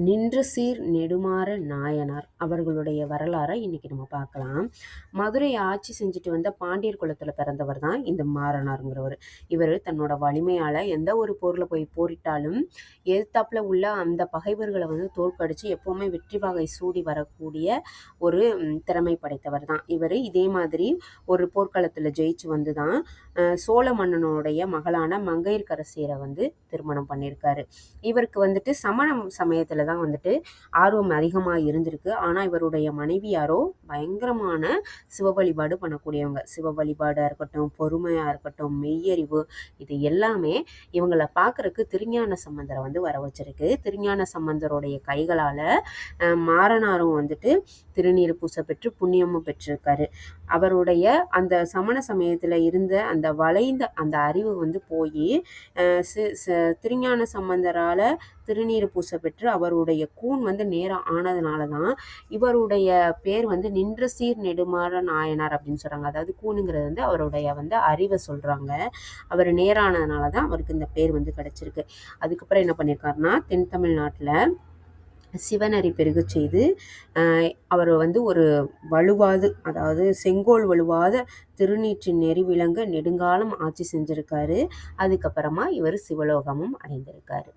நின்ற சீர் நெடுமாற நாயனார் அவர்களுடைய வரலாறை இன்னைக்கு நம்ம பார்க்கலாம். மதுரை ஆட்சி செஞ்சுட்டு வந்த பாண்டியர் குலத்துல பிறந்தவர் தான் இந்த மாறனாருங்கிறவர். இவர் தன்னோட வலிமையால எந்த ஒரு போர்ல போய் போரிட்டாலும் எதிர்த்தாப்புல உள்ள அந்த பகைவர்களை தோற்கடிச்சு எப்பவுமே வெற்றி வாகை சூடி வரக்கூடிய ஒரு திறமை படைத்தவர் தான் இவர். இதே மாதிரி ஒரு போர்க்களத்துல ஜெயிச்சு வந்துதான் சோழ மன்னனுடைய மகளான மங்கையர்க்கரசியரை திருமணம் பண்ணியிருக்காரு. இவருக்கு சமண சமயத்துல தான் ஆர்வம் அதிகமாக இருந்திருக்கு. ஆனால் இவருடைய மனைவியாரோ பயங்கரமான சிவ வழிபாடு பண்ணக்கூடியவங்க. சிவ வழிபாடாக இருக்கட்டும், பொறுமையாக இருக்கட்டும், மெய்யறிவு, இது எல்லாமே இவங்களை பார்க்கறக்கு திருஞான சம்பந்தரை வர வச்சிருக்கு. திருஞான சம்பந்தருடைய கைகளால் மாறனாரும் திருநீர் பூச பெற்று புண்ணியமும் பெற்றிருக்காரு. அவருடைய அந்த சமண சமயத்தில் இருந்த அந்த வளைந்த அந்த அறிவு போய் திருஞான சம்பந்தரால் திருநீர் பூச பெற்று அவருடைய கூன் நேரம் ஆனதுனால தான் இவருடைய பேர் நின்ற சீர் நெடுமாற நாயனார் அப்படின்னு சொல்கிறாங்க. அதாவது கூனுங்கிறது அவருடைய அறிவை சொல்கிறாங்க. அவர் நேரானதுனால தான் அவருக்கு இந்த பேர் கிடைச்சிருக்கு. அதுக்கப்புறம் என்ன பண்ணியிருக்காருன்னா, தென் தமிழ்நாட்டில் சிவனரி பெருக செய்து அவர் ஒரு வலுவாது, அதாவது செங்கோல் வலுவாத திருநீற்றின் நெறி விளங்க நெடுங்காலம் ஆட்சி செஞ்சிருக்காரு. அதுக்கப்புறமா இவர் சிவலோகமும் அடைந்திருக்காரு.